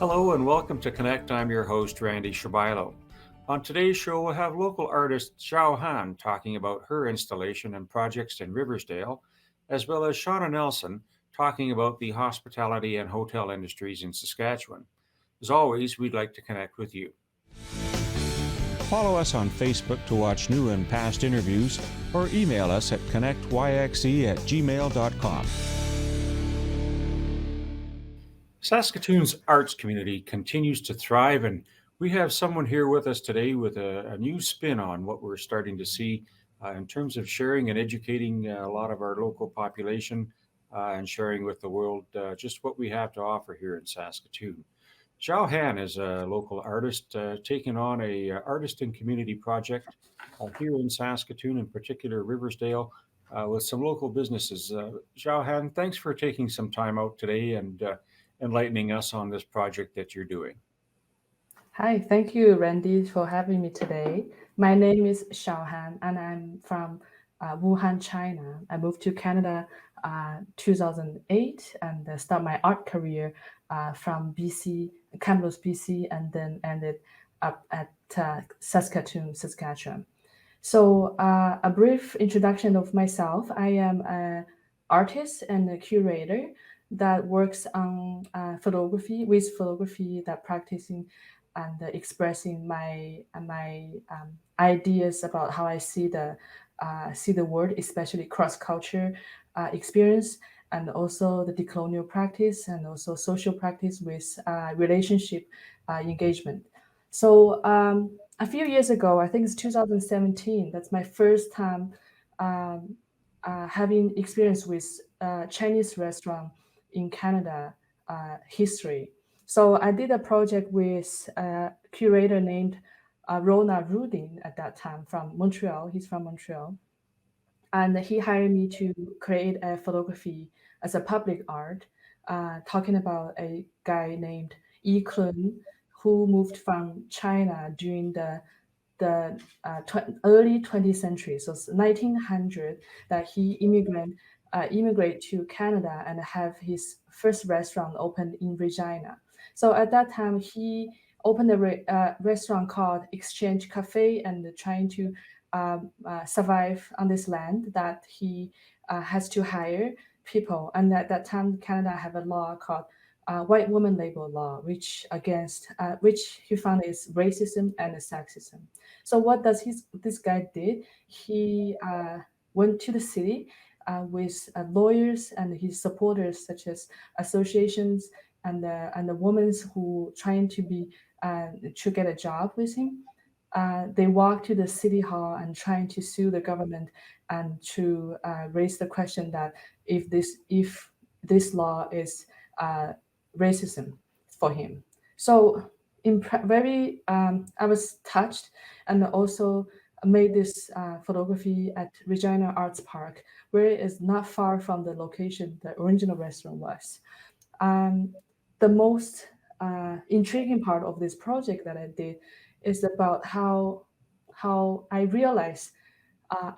Hello and welcome to Connect. I'm your host, Randy Shabilo. On today's show, we'll have local artist Xiao Han talking about her installation and projects in Riversdale, as well as Shauna Nelson talking about the hospitality and hotel industries in Saskatchewan. As always, we'd like to connect with you. Follow us on Facebook to watch new and past interviews or email us at connectyxe@gmail.com. Saskatoon's arts community continues to thrive, and we have someone here with us today with a new spin on what we're starting to see in terms of sharing and educating a lot of our local population and sharing with the world just what we have to offer here in Saskatoon. Xiao Han is a local artist taking on a artist and community project here in Saskatoon, in particular Riversdale, with some local businesses. Xiao Han, thanks for taking some time out today and enlightening us on this project that you're doing. Hi, thank you, Randy, for having me today. My name is Xiao Han, and I'm from Wuhan, China. I moved to Canada 2008 and start my art career from BC, Kamloops, BC, and then ended up at Saskatoon, Saskatchewan. So, a brief introduction of myself. I am an artist and a curator that works on photography, that practicing and expressing my ideas about how I see the world, especially cross culture experience, and also the decolonial practice, and also social practice with relationship engagement. So a few years ago, I think it's 2017. That's my first time um, having experience with Chinese restaurant in Canada history. So I did a project with a curator named Rona Rudin at that time from Montreal. He's from Montreal, and he hired me to create a photography as a public art, talking about a guy named Yi Kun who moved from China during the early 20th century, so it's 1900, that he immigrate to Canada and have his first restaurant opened in Regina. So at that time, he opened a restaurant called Exchange Cafe and trying to survive on this land that he has to hire people. And at that time, Canada have a law called white woman labor law, which he found is racism and sexism. So what does this guy did? He went to the city with lawyers and his supporters, such as associations and the women who trying to get a job with him. They walked to the city hall and trying to sue the government and to raise the question that if this law is uh, racism for him. So I was touched, and also made this photography at Regina Arts Park, where it is not far from the location the original restaurant was. Um, the most intriguing part of this project that I did is about how I realized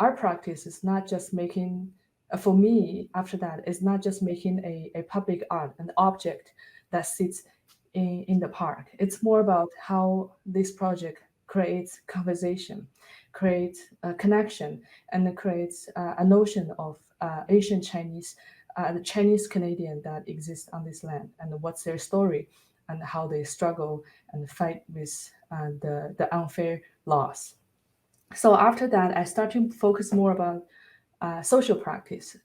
our practice is not just making for me after that is not just making a public art an object that sits in the park. It's more about how this project creates conversation, creates a connection, and it creates a notion of Asian Chinese, the Chinese Canadian that exists on this land, and what's their story, and how they struggle and fight with the unfair laws. So after that, I start to focus more about social practice,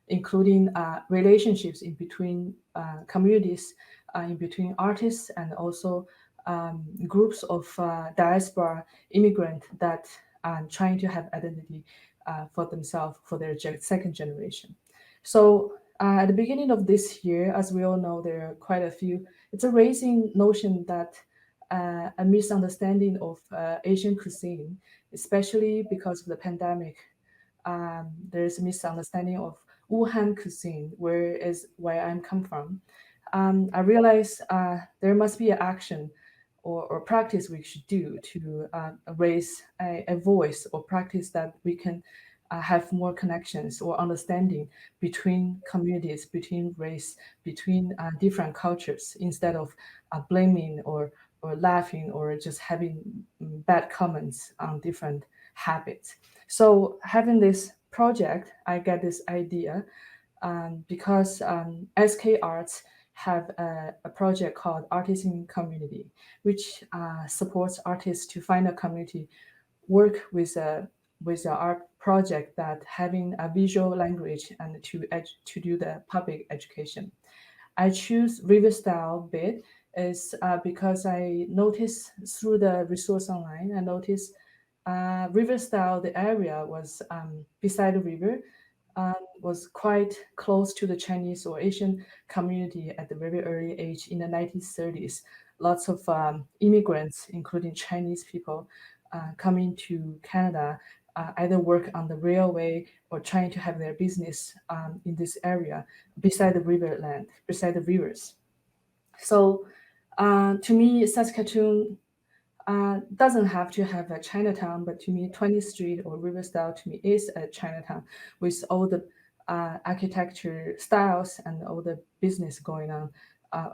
including relationships in between communities, in between artists, and also groups of diaspora immigrant that are trying to have identity for themselves for their second generation. So at the beginning of this year, as we all know, there are quite a few. It's a raising notion that a misunderstanding of Asian cuisine, especially because of the pandemic. There's a misunderstanding of Wuhan cuisine, where I'm come from. I realized there must be an action or practice we should do to raise a voice or practice that we can have more connections or understanding between communities, between race, between different cultures, instead of blaming or laughing or just having bad comments on different habits. So having this project, I get this idea because SK Arts have a project called Artists in Community, which supports artists to find a community, work with a art project that having a visual language and to do the public education. I choose Riversdale bit is because I noticed through the resource online, I noticed Riversdale, the area was beside the river, was quite close to the Chinese or Asian community at the very early age in the 1930s. Lots of immigrants, including Chinese people, coming to Canada, either work on the railway or trying to have their business in this area beside the riverland, beside the rivers. So to me, Saskatoon doesn't have to have a Chinatown, but to me, 20th Street or Riversdale to me is a Chinatown with all the architecture styles and all the business going on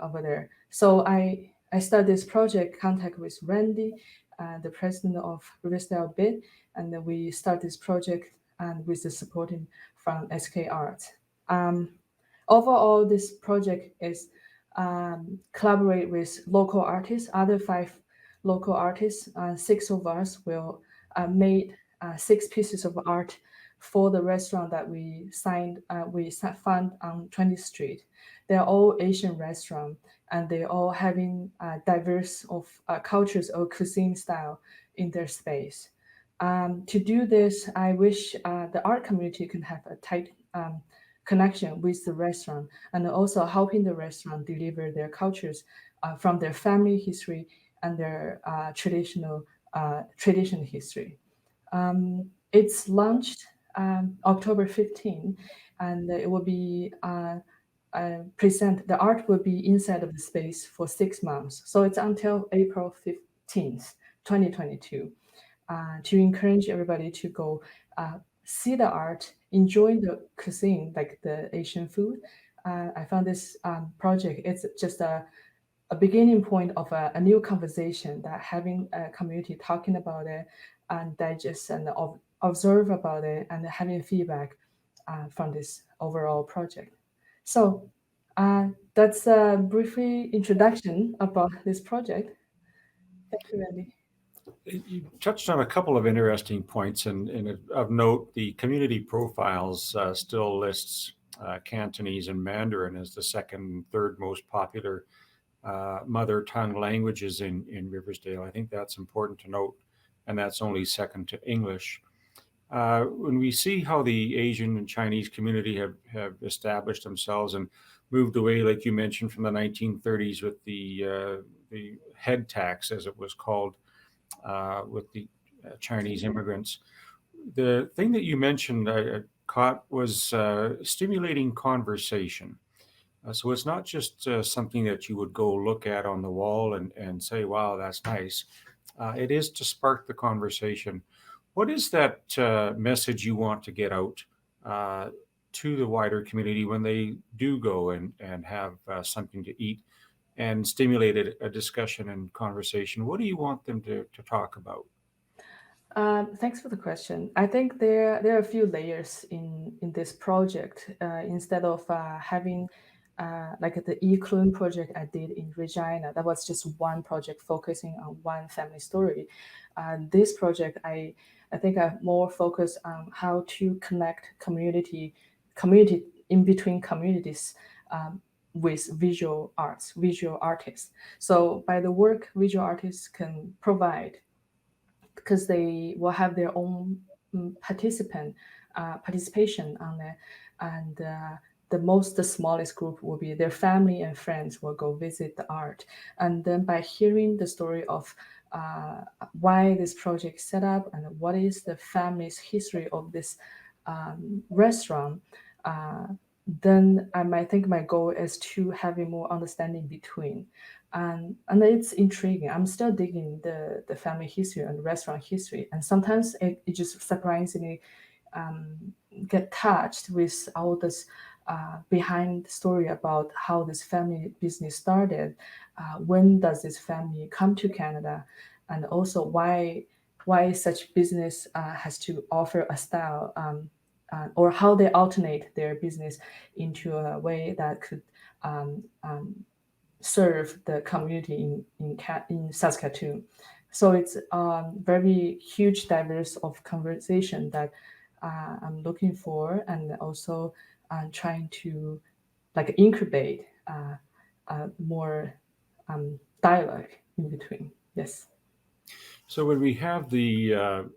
over there. So I started this project, contact with Randy, the president of Riversdale Bid, and then we start this project and with the supporting from SK Arts. Overall, this project is collaborate with local artists, other five local artists. Six of us will made six pieces of art for the restaurant that we found on 20th Street. They're all Asian restaurant, and they all having diverse of cultures or cuisine style in their space. To do this, I wish the art community can have a tight connection with the restaurant and also helping the restaurant deliver their cultures from their family history and their tradition history. It's launched October 15, and it will be present. The art will be inside of the space for 6 months. So it's until April 15th, 2022, to encourage everybody to go see the art, enjoy the cuisine, like the Asian food. I found this project, it's just a beginning point of a new conversation that having a community talking about it and digest and observe about it and having feedback from this overall project. So that's a briefly introduction about this project. Thank you, Randy. You touched on a couple of interesting points, and of note, the community profiles still lists Cantonese and Mandarin as the second and third most popular mother tongue languages in Riversdale. I think that's important to note, and that's only second to English. When we see how the Asian and Chinese community have established themselves and moved away, like you mentioned, from the 1930s with the head tax, as it was called, with the Chinese immigrants. The thing that you mentioned I caught was stimulating conversation. So it's not just something that you would go look at on the wall and say, wow, that's nice. It is to spark the conversation. What is that message you want to get out to the wider community when they do go and have something to eat and stimulate a discussion and conversation? What do you want them to talk about? Thanks for the question. I think there are a few layers in this project. Instead of having like the e-clune project I did in Regina, that was just one project focusing on one family story. This project, I think I more focused on how to connect community in between communities with visual arts, visual artists. So by the work visual artists can provide, because they will have their own participation on it, and the smallest group will be their family and friends will go visit the art, and then by hearing the story of why this project set up and what is the family's history of this restaurant, then I might think my goal is to having more understanding between, and it's intriguing. I'm still digging the family history and restaurant history, and sometimes it just surprisingly get touched with all this behind story about how this family business started, when does this family come to Canada, and also why such business has to offer a style, or how they alternate their business into a way that could serve the community in Saskatoon. So it's very huge diverse of conversation that I'm looking for, and also trying to like incubate more dialogue in between. Yes. So when we have the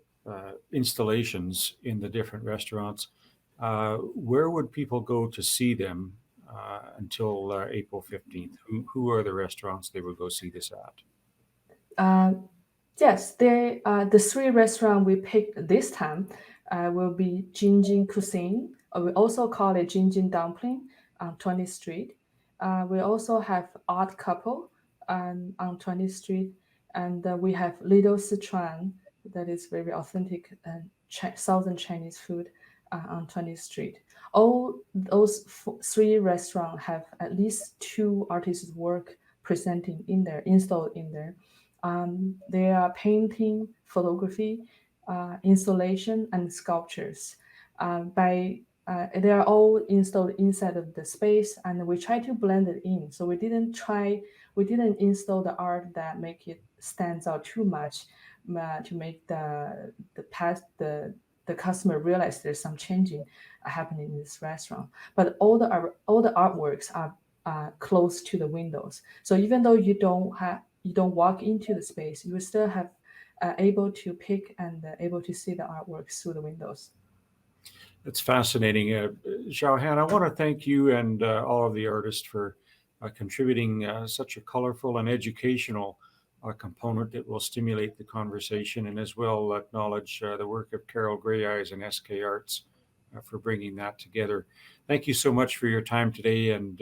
installations in the different restaurants, where would people go to see them until April 15th? Who are the restaurants they would go see this at? Uh, yes, the three restaurant we picked this time will be Jinjin Cuisine. We also call it Jinjin Dumpling on 20th Street. We also have Odd Couple on 20th Street, and we have Little Sichuan, that is very authentic Southern Chinese food on 20th Street. All those three restaurants have at least two artists' work presenting in there, installed in there. They are painting, photography, installation, and sculptures. They are all installed inside of the space, and we try to blend it in. So we didn't install the art that make it stands out too much, to make the customer realize there's some changing happening in this restaurant. But all the artworks are close to the windows. So even though you don't walk into the space, you will still have able to pick and able to see the artworks through the windows. That's fascinating. Xiao Han, I want to thank you and all of the artists for contributing such a colorful and educational component that will stimulate the conversation, and as well acknowledge the work of Carol Grey Eyes and SK Arts for bringing that together. Thank you so much for your time today, and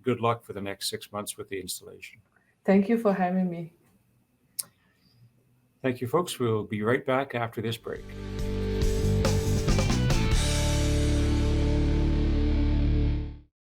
good luck for the next 6 months with the installation. Thank you for having me. Thank you, folks. We'll be right back after this break.